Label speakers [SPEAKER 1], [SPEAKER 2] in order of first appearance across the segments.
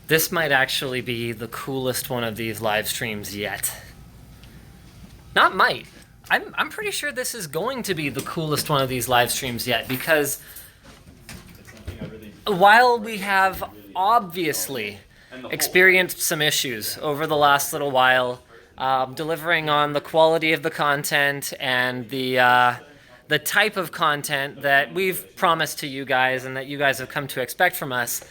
[SPEAKER 1] This might actually be the coolest one of these live streams yet. Not might. I'm pretty sure this is going to be the coolest one of these live streams yet, because while we have obviously experienced some issues over the last little while, delivering on the quality of the content and the type of content that we've promised to you guys and that you guys have come to expect from us,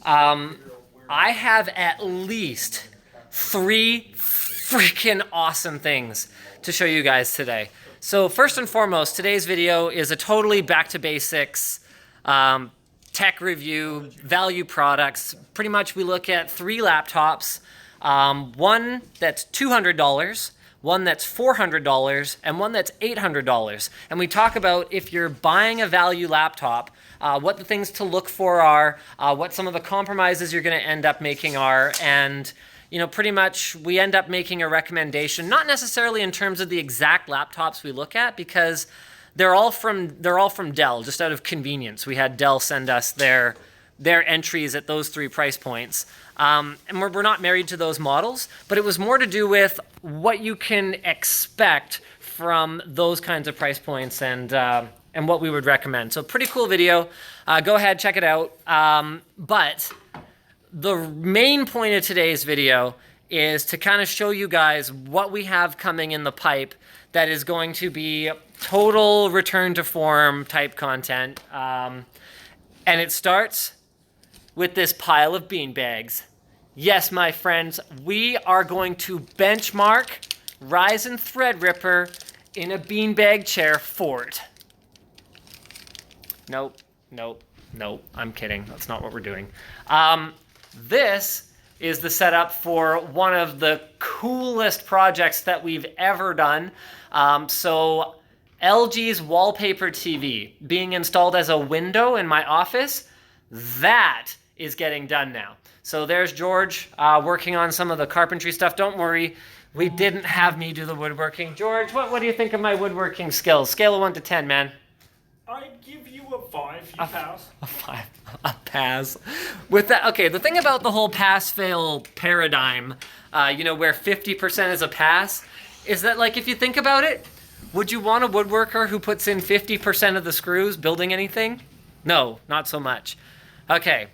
[SPEAKER 1] I have at least 3 freaking awesome things to show you guys today. So first and foremost, today's video is a totally back to basics tech review, value products. Pretty much we look at 3 laptops, one that's $200, one that's $400, and one that's $800. And we talk about, if you're buying a value laptop, what the things to look for are, what some of the compromises you're going to end up making are, and pretty much we end up making a recommendation, not necessarily in terms of the exact laptops we look at, because they're all from Dell, just out of convenience. We had Dell send us their entries at those 3 price points. And we're not married to those models, but it was more to do with what you can expect from those kinds of price points and what we would recommend. So pretty cool video. Go ahead, check it out. But the main point of today's video is to kind of show you guys what we have coming in the pipe that is going to be total return to form type content. And it starts with this pile of beanbags. Yes, my friends, we are going to benchmark Ryzen Threadripper in a beanbag chair fort. Nope, I'm kidding. That's not what we're doing. This is the setup for one of the coolest projects that we've ever done. So LG's wallpaper TV being installed as a window in my office, that is getting done now. So there's George working on some of the carpentry stuff. Don't worry, we didn't have me do the woodworking. George, what do you think of my woodworking skills? Scale of 1 to 10, man.
[SPEAKER 2] I'd give you a 5. You pass.
[SPEAKER 1] A 5. A pass. With that, okay, the thing about the whole pass-fail paradigm, where 50% is a pass, is that, like, if you think about it, would you want a woodworker who puts in 50% of the screws building anything? No, not so much. Okay,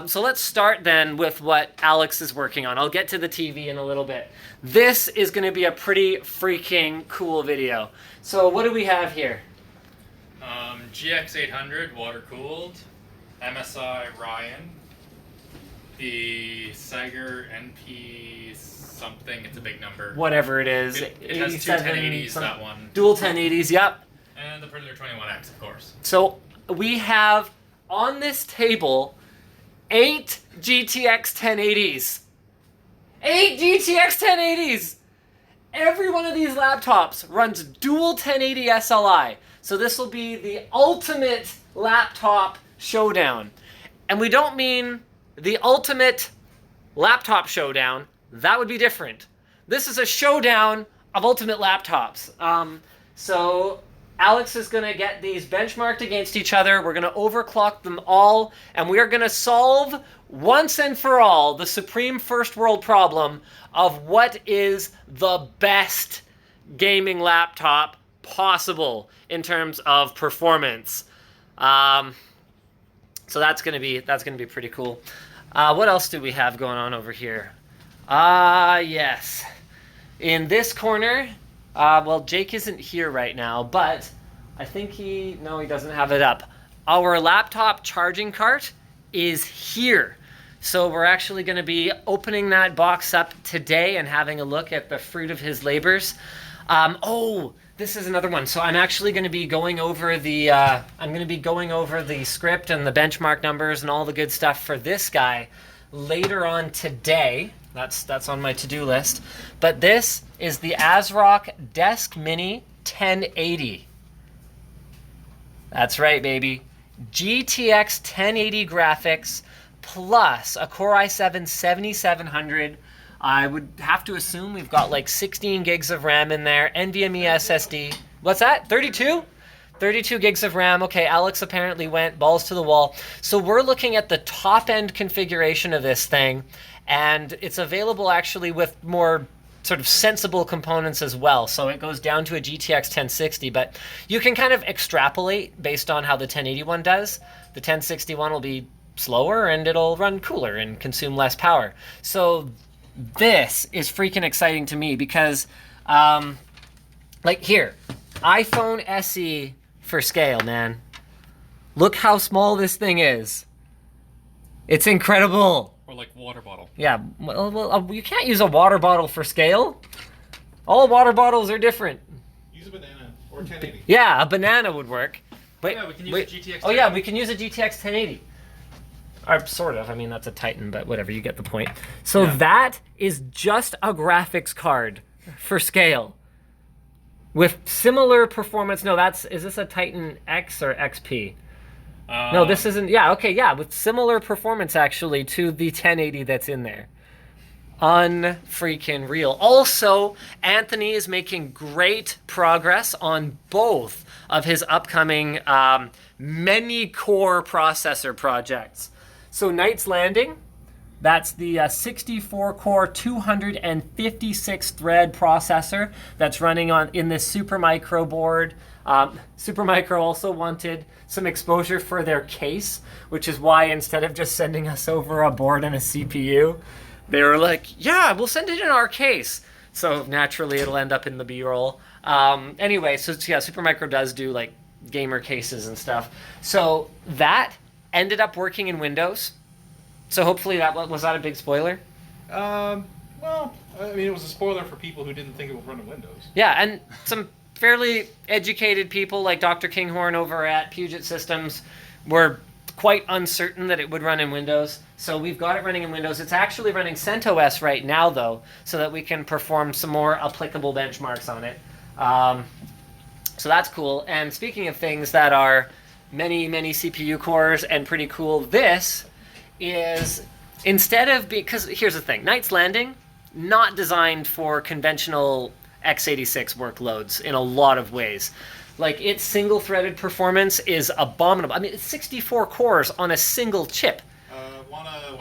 [SPEAKER 1] so let's start then with what Alex is working on. I'll get to the TV in a little bit. This is going to be a pretty freaking cool video. So what do we have here?
[SPEAKER 3] GX 800 water cooled, MSI Ryan, the Sager NP something, it's a big number.
[SPEAKER 1] Whatever it is.
[SPEAKER 3] It has 2 1080s, that one.
[SPEAKER 1] Dual 1080s, yep.
[SPEAKER 3] And the Predator 21X, of course.
[SPEAKER 1] So we have on this table 8 GTX 1080s. 8 GTX 1080s! Every one of these laptops runs dual 1080 SLI. So this will be the ultimate laptop showdown. And we don't mean the ultimate laptop showdown. That would be different. This is a showdown of ultimate laptops. So Alex is going to get these benchmarked against each other. We're going to overclock them all. And we are going to solve once and for all the supreme first world problem of what is the best gaming laptop possible in terms of performance. So that's gonna be pretty cool. What else do we have going on over here? Yes. In this corner, well, Jake isn't here right now, but I think he doesn't have it up. Our laptop charging cart is here. So we're actually going to be opening that box up today and having a look at the fruit of his labors. This is another one. So I'm actually going to be going over the script and the benchmark numbers and all the good stuff for this guy later on today. That's on my to-do list. But this is the ASRock Desk Mini 1080. That's right, baby. GTX 1080 graphics plus a Core i7 7700. I would have to assume we've got like 16 gigs of RAM in there, NVMe SSD. What's that? 32? 32 gigs of RAM. Okay, Alex apparently went balls to the wall. So we're looking at the top end configuration of this thing, and it's available actually with more sort of sensible components as well. So it goes down to a GTX 1060, but you can kind of extrapolate based on how the 1080 does. The 1060 will be slower and it'll run cooler and consume less power. So this is freaking exciting to me because, like here, iPhone SE for scale, man. Look how small this thing is. It's incredible.
[SPEAKER 4] Or like water bottle.
[SPEAKER 1] Yeah, well, you can't use a water bottle for scale. All water bottles are different.
[SPEAKER 4] Use a banana or 1080.
[SPEAKER 1] Yeah, a banana would work. Wait,
[SPEAKER 3] Yeah, we can use
[SPEAKER 1] wait.
[SPEAKER 3] a GTX
[SPEAKER 1] Oh yeah, we can use a GTX 1080. Or sort of. I mean, that's a Titan, but whatever. You get the point. So that is just a graphics card for scale with similar performance. No, is this a Titan X or XP? No, this isn't. Yeah, okay, yeah, with similar performance actually to the 1080 that's in there. Unfreaking real. Also, Anthony is making great progress on both of his upcoming many core processor projects. So Knight's Landing, that's the 64-core, 256-thread processor that's running in this Supermicro board. Supermicro also wanted some exposure for their case, which is why instead of just sending us over a board and a CPU, they were like, yeah, we'll send it in our case. So naturally it'll end up in the B-roll. Anyway, so yeah, Supermicro does do like gamer cases and stuff. So that ended up working in Windows. So hopefully was that a big spoiler?
[SPEAKER 4] Well, I mean, it was a spoiler for people who didn't think it would run in Windows.
[SPEAKER 1] Yeah, and some fairly educated people like Dr. Kinghorn over at Puget Systems were quite uncertain that it would run in Windows. So we've got it running in Windows. It's actually running CentOS right now, though, so that we can perform some more applicable benchmarks on it. So that's cool. And speaking of things that are many, many CPU cores and pretty cool, this is because here's the thing, Knight's Landing, not designed for conventional x86 workloads in a lot of ways. Like, its single-threaded performance is abominable. I mean, it's 64 cores on a single chip.
[SPEAKER 4] Want a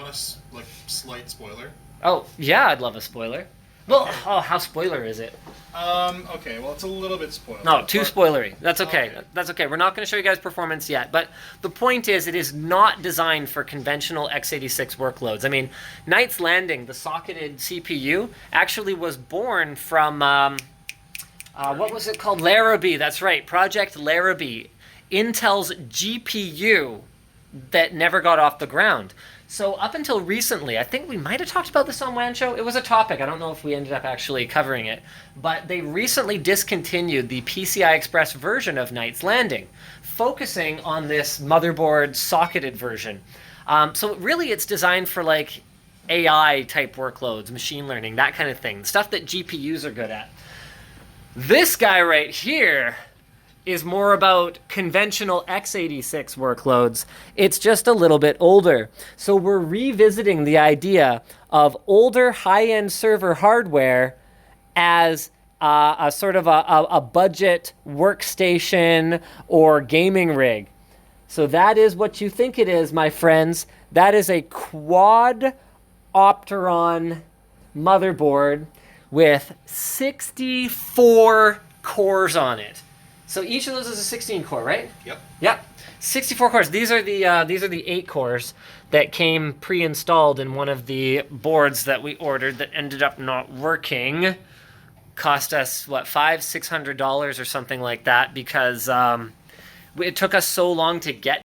[SPEAKER 4] like slight spoiler?
[SPEAKER 1] Oh, yeah, I'd love a spoiler. Well, how spoiler is it?
[SPEAKER 4] Okay, well, it's a little bit spoiled.
[SPEAKER 1] No, too spoilery. That's okay. That's okay. We're not going to show you guys performance yet. But the point is, it is not designed for conventional x86 workloads. I mean, Knight's Landing, the socketed CPU, actually was born from, what was it called? Larrabee. That's right. Project Larrabee. Intel's GPU that never got off the ground. So up until recently, I think we might have talked about this on WAN Show. It was a topic. I don't know if we ended up actually covering it. But they recently discontinued the PCI Express version of Knight's Landing, focusing on this motherboard socketed version. So really it's designed for like AI type workloads, machine learning, that kind of thing, stuff that GPUs are good at. This guy right here is more about conventional x86 workloads. It's just a little bit older. So we're revisiting the idea of older high-end server hardware as a sort of a budget workstation or gaming rig. So that is what you think it is, my friends. That is a quad Opteron motherboard with 64 cores on it. So each of those is a 16 core, right?
[SPEAKER 4] Yep.
[SPEAKER 1] Yep. 64 cores. These are the 8 cores that came pre-installed in one of the boards that we ordered that ended up not working. Cost us what, $500-600 or something like that, because it took us so long to get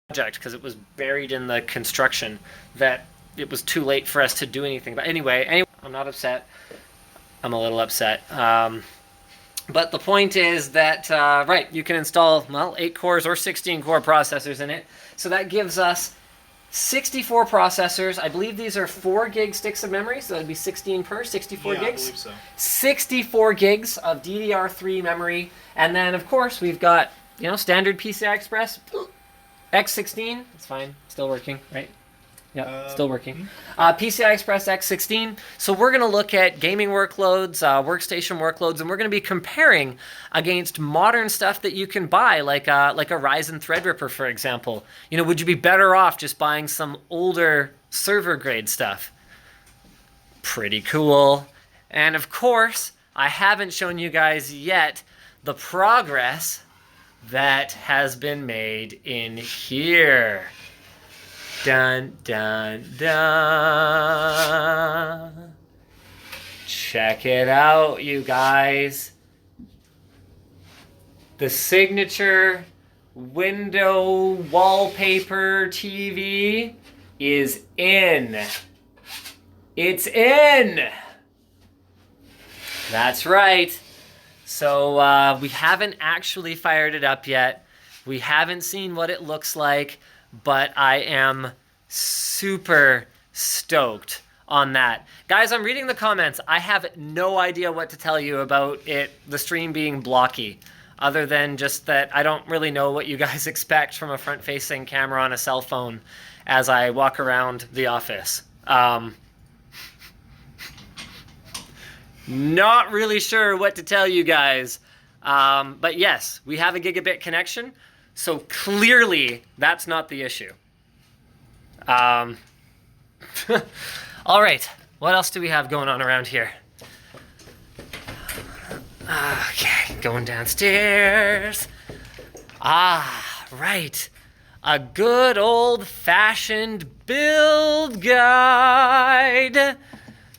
[SPEAKER 1] the project because it was buried in the construction that it was too late for us to do anything. But anyway, I'm not upset. I'm a little upset. But the point is that, right, you can install, well, 8 cores or 16 core processors in it. So that gives us 64 processors. I believe these are 4 gig sticks of memory, so that'd be 16 per, 64 gigs.
[SPEAKER 4] I believe so.
[SPEAKER 1] 64 gigs of DDR3 memory. And then, of course, we've got, standard PCI Express, X16. It's fine, still working, right? Yeah, still working. PCI Express X16. So we're going to look at gaming workloads, workstation workloads, and we're going to be comparing against modern stuff that you can buy, like a Ryzen Threadripper, for example. You know, would you be better off just buying some older server grade stuff? Pretty cool. And of course, I haven't shown you guys yet the progress that has been made in here. Dun, dun, dun. Check it out, you guys. The signature window wallpaper TV is in. It's in. That's right. So we haven't actually fired it up yet. We haven't seen what it looks like, but I am super stoked on that. Guys, I'm reading the comments. I have no idea what to tell you about the stream being blocky, other than just that I don't really know what you guys expect from a front-facing camera on a cell phone as I walk around the office. Not really sure what to tell you guys. But yes, we have a gigabit connection, so clearly that's not the issue. All right, what else do we have going on around here? Okay, going downstairs. Right. A good old-fashioned build guide.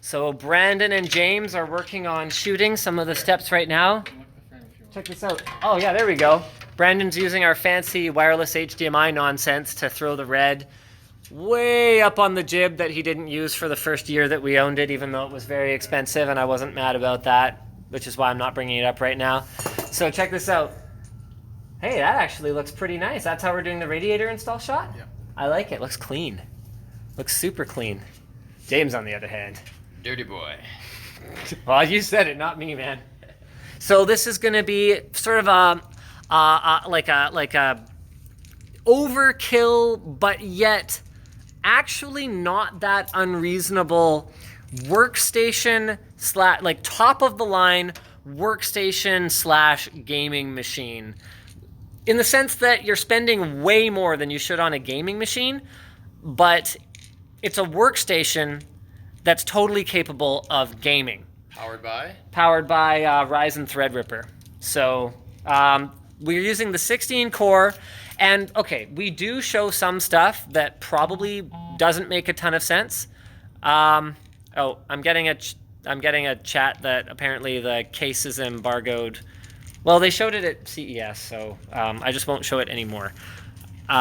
[SPEAKER 1] So Brandon and James are working on shooting some of the steps right now. Check this out. Oh yeah, there we go. Brandon's using our fancy wireless HDMI nonsense to throw the red way up on the jib that he didn't use for the first year that we owned it, even though it was very expensive, and I wasn't mad about that, which is why I'm not bringing it up right now. So check this out. Hey, that actually looks pretty nice. That's how we're doing the radiator install shot?
[SPEAKER 4] Yeah.
[SPEAKER 1] I like it. Looks clean. Looks super clean. James, on the other hand.
[SPEAKER 3] Dirty boy.
[SPEAKER 1] Well, you said it, not me, man. So this is going to be sort of like a overkill, but yet actually not that unreasonable workstation like top of the line workstation / gaming machine. In the sense that you're spending way more than you should on a gaming machine, but it's a workstation that's totally capable of gaming.
[SPEAKER 3] Powered by?
[SPEAKER 1] Powered by Ryzen Threadripper. So we're using the 16 core, and okay, we do show some stuff that probably doesn't make a ton of sense. Oh, I'm getting a chat that apparently the case is embargoed. Well, they showed it at CES, so I just won't show it anymore. So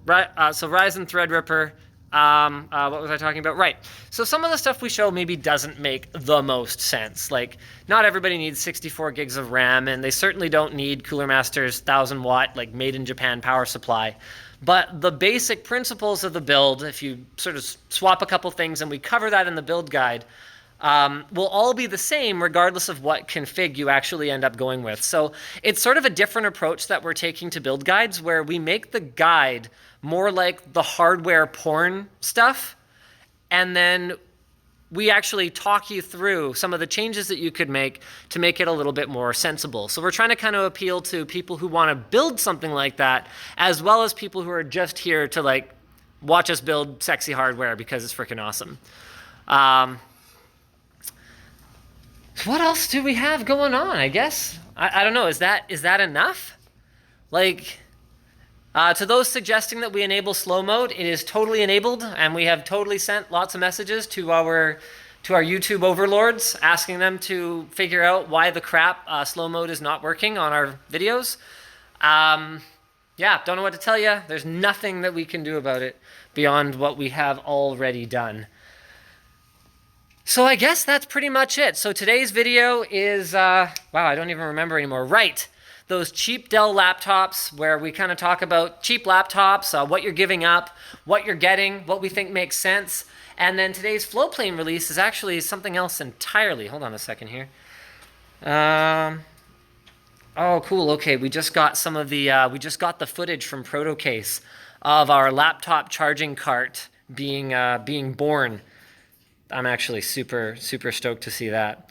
[SPEAKER 1] Ryzen Threadripper. What was I talking about? Right. So some of the stuff we show maybe doesn't make the most sense. Like, not everybody needs 64 gigs of RAM, and they certainly don't need Cooler Master's 1,000-watt, like, made-in-Japan power supply. But the basic principles of the build, if you sort of swap a couple things, and we cover that in the build guide, will all be the same regardless of what config you actually end up going with. So it's sort of a different approach that we're taking to build guides, where we make the guide more like the hardware porn stuff, and then we actually talk you through some of the changes that you could make to make it a little bit more sensible. So we're trying to kind of appeal to people who want to build something like that, as well as people who are just here to like watch us build sexy hardware because it's freaking awesome. What else do we have going on? I guess I don't know. Is that enough? Like, to those suggesting that we enable slow mode, it is totally enabled, and we have totally sent lots of messages to our YouTube overlords, asking them to figure out why the crap slow mode is not working on our videos. Yeah, don't know what to tell you. There's nothing that we can do about it beyond what we have already done. So I guess that's pretty much it. So today's video is, wow, I don't even remember anymore. Right, those cheap Dell laptops, where we kind of talk about cheap laptops, what you're giving up, what you're getting, what we think makes sense. And then today's Flowplane release is actually something else entirely. Hold on a second here. Oh, cool. Okay, we just got some of the we just got the footage from ProtoCase of our laptop charging cart being born. I'm actually super stoked to see that.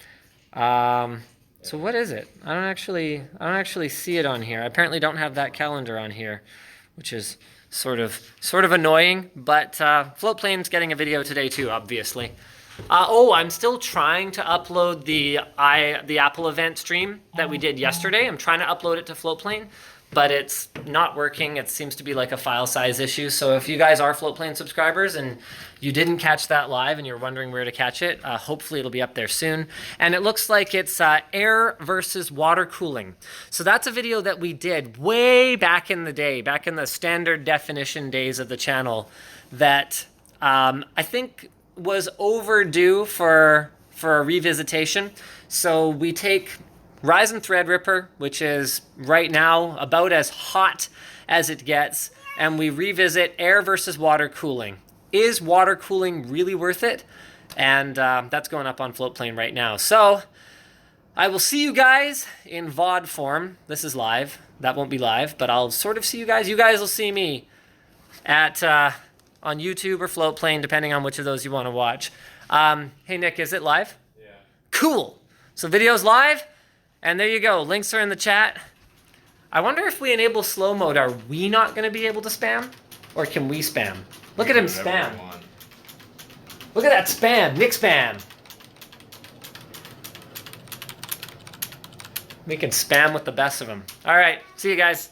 [SPEAKER 1] So what is it? I don't actually see it on here. I apparently don't have that calendar on here, which is sort of annoying. But Floatplane's getting a video today too, obviously. I'm still trying to upload the Apple event stream that we did yesterday. I'm trying to upload it to Floatplane, but it's not working. It seems to be like a file size issue. So if you guys are Floatplane subscribers and you didn't catch that live and you're wondering where to catch it, hopefully it'll be up there soon. And it looks like it's air versus water cooling. So that's a video that we did way back in the day, back in the standard definition days of the channel, that I think was overdue for a revisitation. So we take Ryzen Threadripper, which is right now about as hot as it gets, and we revisit air versus water cooling. Is water cooling really worth it? And that's going up on Floatplane right now. So I will see you guys in VOD form. This is live. That won't be live, but I'll sort of see you guys. You guys will see me at on YouTube or Floatplane, depending on which of those you want to watch. Hey, Nick, is it live?
[SPEAKER 3] Yeah.
[SPEAKER 1] Cool. So video's live, and there you go. Links are in the chat. I wonder if we enable slow mode, are we not going to be able to spam? Or can we spam? Look at him spam. Look at that spam. Nick spam. We can spam with the best of them. All right. See you guys.